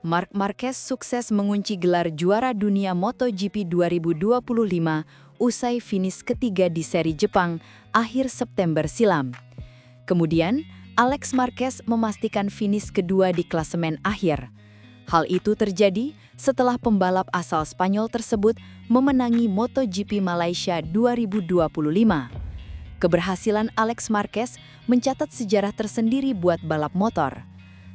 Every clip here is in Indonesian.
Marc Marquez sukses mengunci gelar juara dunia MotoGP 2025 usai finish ketiga di seri Jepang akhir September silam. Kemudian, Alex Marquez memastikan finish kedua di klasemen akhir. Hal itu terjadi setelah pembalap asal Spanyol tersebut memenangi MotoGP Malaysia 2025. Keberhasilan Alex Marquez mencatat sejarah tersendiri buat balap motor.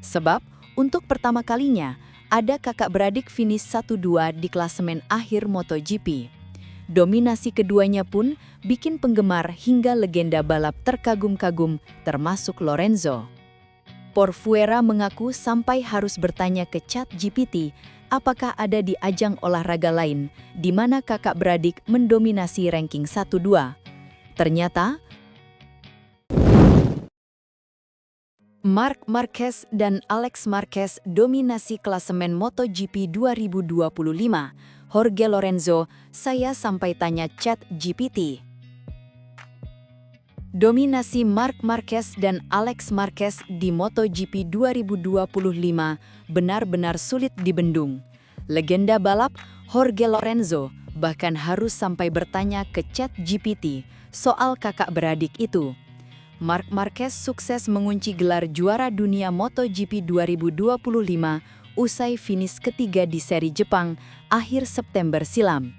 Sebab, untuk pertama kalinya, ada kakak beradik finish 1-2 di klasemen akhir MotoGP. Dominasi keduanya pun bikin penggemar hingga legenda balap terkagum-kagum, termasuk Lorenzo. Porfuera mengaku sampai harus bertanya ke ChatGPT apakah ada di ajang olahraga lain di mana kakak beradik mendominasi ranking 1-2. Ternyata, Marc Marquez dan Alex Marquez dominasi klasemen MotoGP 2025. Jorge Lorenzo, saya sampai tanya ChatGPT. Dominasi Marc Marquez dan Alex Marquez di MotoGP 2025 benar-benar sulit dibendung. Legenda balap Jorge Lorenzo bahkan harus sampai bertanya ke ChatGPT soal kakak beradik itu. Marc Marquez sukses mengunci gelar juara dunia MotoGP 2025 usai finish ketiga di seri Jepang akhir September silam.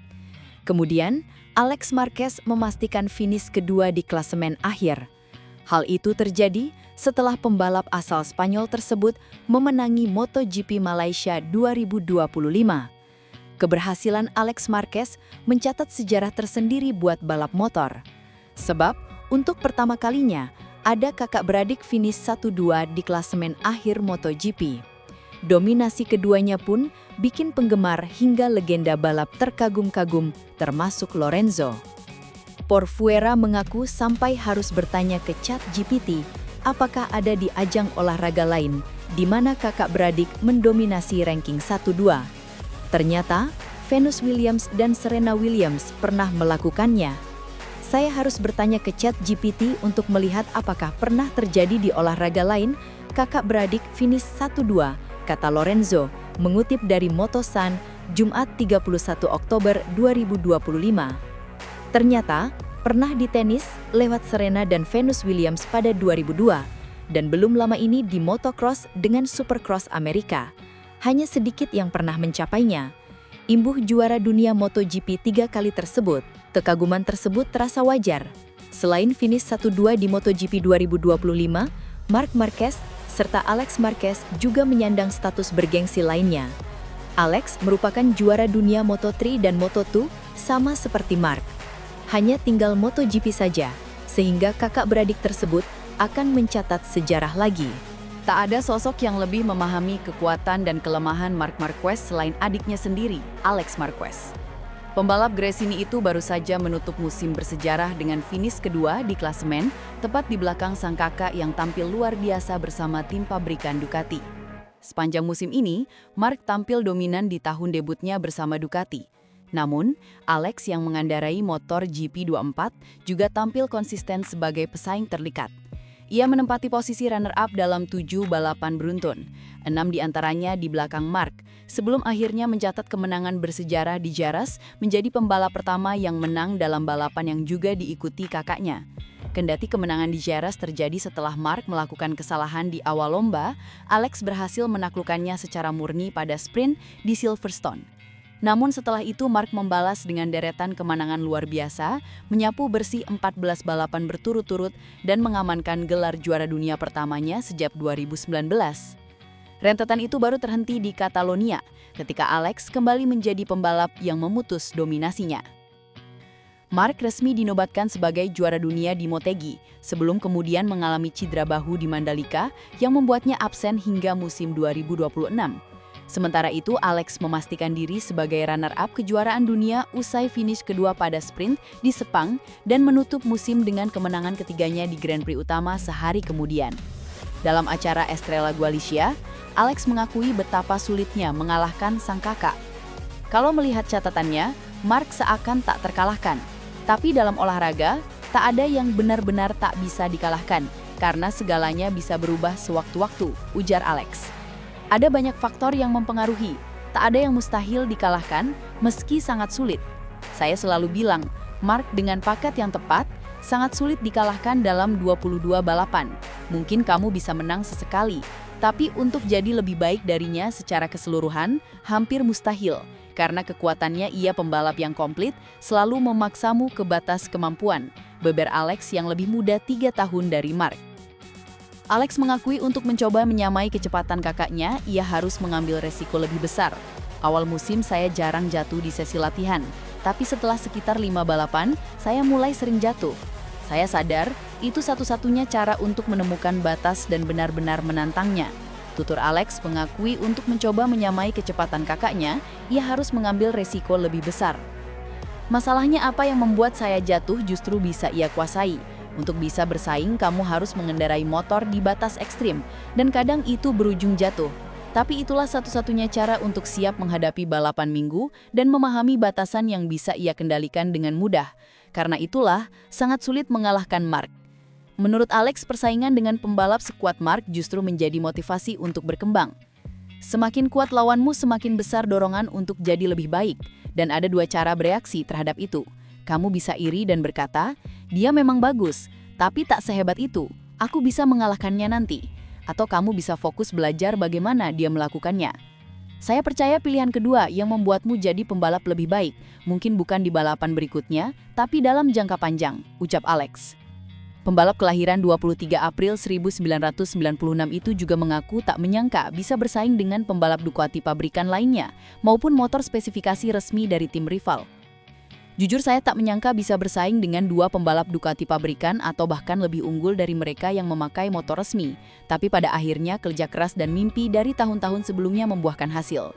Kemudian, Alex Marquez memastikan finish kedua di klasemen akhir. Hal itu terjadi setelah pembalap asal Spanyol tersebut memenangi MotoGP Malaysia 2025. Keberhasilan Alex Marquez mencatat sejarah tersendiri buat balap motor. Sebab, untuk pertama kalinya, ada kakak beradik finish 1-2 di klasemen akhir MotoGP. Dominasi keduanya pun bikin penggemar hingga legenda balap terkagum-kagum, termasuk Lorenzo. Porfuera mengaku sampai harus bertanya ke ChatGPT apakah ada di ajang olahraga lain di mana kakak beradik mendominasi ranking 1-2. Ternyata, Venus Williams dan Serena Williams pernah melakukannya. Saya harus bertanya ke ChatGPT untuk melihat apakah pernah terjadi di olahraga lain kakak beradik finish 1-2, kata Lorenzo, mengutip dari Motosun, Jumat 31 Oktober 2025. Ternyata, pernah di tenis lewat Serena dan Venus Williams pada 2002, dan belum lama ini di motocross dengan Supercross Amerika. Hanya sedikit yang pernah mencapainya. Imbuh juara dunia MotoGP 3 kali tersebut, kekaguman tersebut terasa wajar. Selain finish 1-2 di MotoGP 2025, Marc Marquez serta Alex Marquez juga menyandang status bergengsi lainnya. Alex merupakan juara dunia Moto3 dan Moto2 sama seperti Marc. Hanya tinggal MotoGP saja, sehingga kakak beradik tersebut akan mencatat sejarah lagi. Tak ada sosok yang lebih memahami kekuatan dan kelemahan Marc Marquez selain adiknya sendiri, Alex Marquez. Pembalap Gresini itu baru saja menutup musim bersejarah dengan finish kedua di klasemen, tepat di belakang sang kakak yang tampil luar biasa bersama tim pabrikan Ducati. Sepanjang musim ini, Marc tampil dominan di tahun debutnya bersama Ducati. Namun, Alex yang mengendarai motor GP24 juga tampil konsisten sebagai pesaing terdekat. Ia menempati posisi runner-up dalam 7 balapan beruntun, 6 diantaranya di belakang Marc, sebelum akhirnya mencatat kemenangan bersejarah di Jerez menjadi pembalap pertama yang menang dalam balapan yang juga diikuti kakaknya. Kendati kemenangan di Jerez terjadi setelah Marc melakukan kesalahan di awal lomba, Alex berhasil menaklukkannya secara murni pada sprint di Silverstone. Namun setelah itu Marc membalas dengan deretan kemenangan luar biasa, menyapu bersih 14 balapan berturut-turut dan mengamankan gelar juara dunia pertamanya sejak 2019. Rentetan itu baru terhenti di Catalonia, ketika Alex kembali menjadi pembalap yang memutus dominasinya. Marc resmi dinobatkan sebagai juara dunia di Motegi, sebelum kemudian mengalami cedera bahu di Mandalika yang membuatnya absen hingga musim 2026. Sementara itu, Alex memastikan diri sebagai runner-up kejuaraan dunia usai finish kedua pada sprint di Sepang dan menutup musim dengan kemenangan ketiganya di Grand Prix utama sehari kemudian. Dalam acara Estrella Galicia, Alex mengakui betapa sulitnya mengalahkan sang kakak. Kalau melihat catatannya, Marc seakan tak terkalahkan. Tapi dalam olahraga, tak ada yang benar-benar tak bisa dikalahkan, karena segalanya bisa berubah sewaktu-waktu, ujar Alex. Ada banyak faktor yang mempengaruhi. Tak ada yang mustahil dikalahkan, meski sangat sulit. Saya selalu bilang, Mark dengan paket yang tepat, sangat sulit dikalahkan dalam 22 balapan. Mungkin kamu bisa menang sesekali, tapi untuk jadi lebih baik darinya secara keseluruhan, hampir mustahil. Karena kekuatannya ia pembalap yang komplit, selalu memaksamu ke batas kemampuan. Beber Alex yang lebih muda 3 tahun dari Mark. Alex mengakui untuk mencoba menyamai kecepatan kakaknya, ia harus mengambil resiko lebih besar. Awal musim saya jarang jatuh di sesi latihan, tapi setelah sekitar 5 balapan, saya mulai sering jatuh. Saya sadar, itu satu-satunya cara untuk menemukan batas dan benar-benar menantangnya. Tutur Alex mengakui untuk mencoba menyamai kecepatan kakaknya, ia harus mengambil resiko lebih besar. Masalahnya apa yang membuat saya jatuh justru bisa ia kuasai. Untuk bisa bersaing, kamu harus mengendarai motor di batas ekstrim, dan kadang itu berujung jatuh. Tapi itulah satu-satunya cara untuk siap menghadapi balapan minggu dan memahami batasan yang bisa ia kendalikan dengan mudah. Karena itulah, sangat sulit mengalahkan Mark. Menurut Alex, persaingan dengan pembalap sekuat Mark justru menjadi motivasi untuk berkembang. Semakin kuat lawanmu, semakin besar dorongan untuk jadi lebih baik. Dan ada 2 cara bereaksi terhadap itu. Kamu bisa iri dan berkata, dia memang bagus, tapi tak sehebat itu, aku bisa mengalahkannya nanti. Atau kamu bisa fokus belajar bagaimana dia melakukannya. Saya percaya pilihan kedua yang membuatmu jadi pembalap lebih baik, mungkin bukan di balapan berikutnya, tapi dalam jangka panjang, ucap Alex. Pembalap kelahiran 23 April 1996 itu juga mengaku tak menyangka bisa bersaing dengan pembalap Ducati pabrikan lainnya, maupun motor spesifikasi resmi dari tim rival. Jujur saya tak menyangka bisa bersaing dengan 2 pembalap Ducati pabrikan atau bahkan lebih unggul dari mereka yang memakai motor resmi. Tapi pada akhirnya kerja keras dan mimpi dari tahun-tahun sebelumnya membuahkan hasil.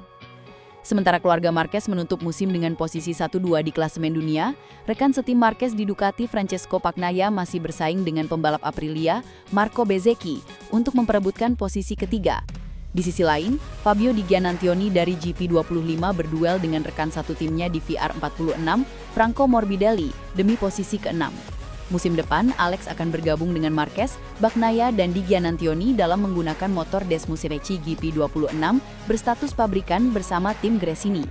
Sementara keluarga Marquez menutup musim dengan posisi 1-2 di klasemen dunia, rekan setim Marquez di Ducati Francesco Bagnaia masih bersaing dengan pembalap Aprilia, Marco Bezzecchi, untuk memperebutkan posisi ketiga. Di sisi lain, Fabio Di Giannantonio dari GP25 berduel dengan rekan satu timnya di VR46, Franco Morbidelli, demi posisi ke-6. Musim depan, Alex akan bergabung dengan Marquez, Bagnaia, dan Di Giannantonio dalam menggunakan motor Desmosefecci GP26 berstatus pabrikan bersama tim Gresini.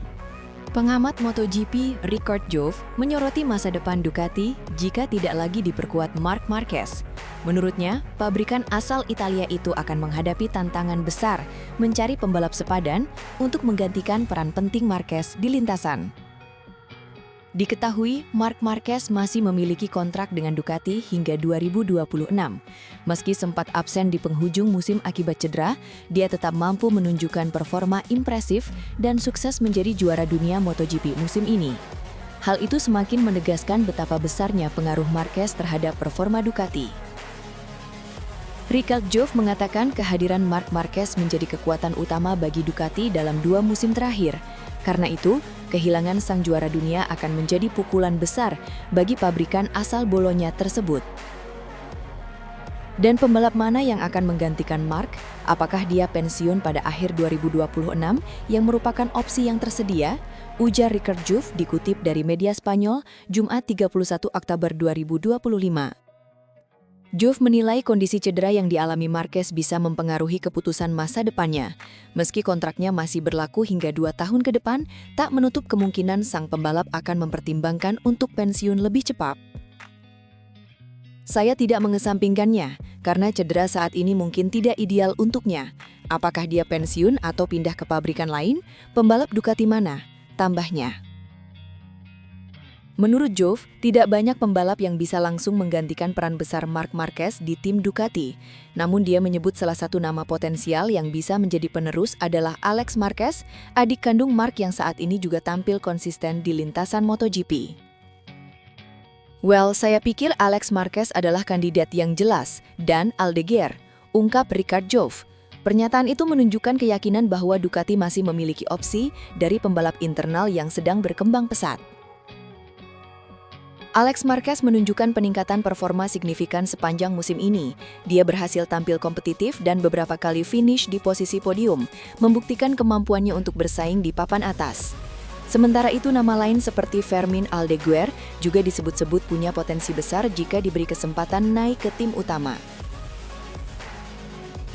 Pengamat MotoGP Ricard Jove menyoroti masa depan Ducati jika tidak lagi diperkuat Marc Marquez. Menurutnya, pabrikan asal Italia itu akan menghadapi tantangan besar mencari pembalap sepadan untuk menggantikan peran penting Marquez di lintasan. Diketahui, Marc Marquez masih memiliki kontrak dengan Ducati hingga 2026. Meski sempat absen di penghujung musim akibat cedera, dia tetap mampu menunjukkan performa impresif dan sukses menjadi juara dunia MotoGP musim ini. Hal itu semakin menegaskan betapa besarnya pengaruh Marquez terhadap performa Ducati. Ricard Jove mengatakan kehadiran Marc Marquez menjadi kekuatan utama bagi Ducati dalam 2 musim terakhir. Karena itu, kehilangan sang juara dunia akan menjadi pukulan besar bagi pabrikan asal Bologna tersebut. Dan pembalap mana yang akan menggantikan Marc? Apakah dia pensiun pada akhir 2026 yang merupakan opsi yang tersedia? Ujar Ricard Jove dikutip dari media Spanyol, Jumat 31 Oktober 2025. Jove menilai kondisi cedera yang dialami Marquez bisa mempengaruhi keputusan masa depannya. Meski kontraknya masih berlaku hingga 2 tahun ke depan, tak menutup kemungkinan sang pembalap akan mempertimbangkan untuk pensiun lebih cepat. Saya tidak mengesampingkannya, karena cedera saat ini mungkin tidak ideal untuknya. Apakah dia pensiun atau pindah ke pabrikan lain? Pembalap Ducati mana? Tambahnya. Menurut Jove, tidak banyak pembalap yang bisa langsung menggantikan peran besar Marc Marquez di tim Ducati. Namun dia menyebut salah satu nama potensial yang bisa menjadi penerus adalah Alex Marquez, adik kandung Marc yang saat ini juga tampil konsisten di lintasan MotoGP. Well, saya pikir Alex Marquez adalah kandidat yang jelas, dan Aldeguer, ungkap Ricard Jove. Pernyataan itu menunjukkan keyakinan bahwa Ducati masih memiliki opsi dari pembalap internal yang sedang berkembang pesat. Alex Marquez menunjukkan peningkatan performa signifikan sepanjang musim ini. Dia berhasil tampil kompetitif dan beberapa kali finish di posisi podium, membuktikan kemampuannya untuk bersaing di papan atas. Sementara itu nama lain seperti Fermin Aldeguer juga disebut-sebut punya potensi besar jika diberi kesempatan naik ke tim utama.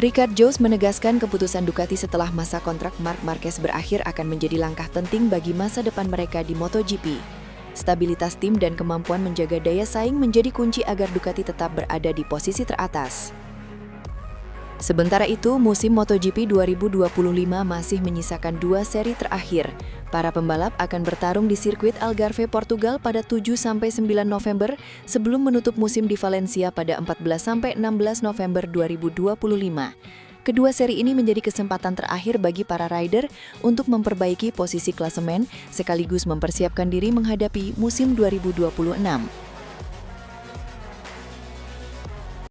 Ricard Joos menegaskan keputusan Ducati setelah masa kontrak Marc Marquez berakhir akan menjadi langkah penting bagi masa depan mereka di MotoGP. Stabilitas tim dan kemampuan menjaga daya saing menjadi kunci agar Ducati tetap berada di posisi teratas. Sementara itu, musim MotoGP 2025 masih menyisakan 2 seri terakhir. Para pembalap akan bertarung di sirkuit Algarve, Portugal pada 7-9 November sebelum menutup musim di Valencia pada 14-16 November 2025. Kedua seri ini menjadi kesempatan terakhir bagi para rider untuk memperbaiki posisi klasemen sekaligus mempersiapkan diri menghadapi musim 2026.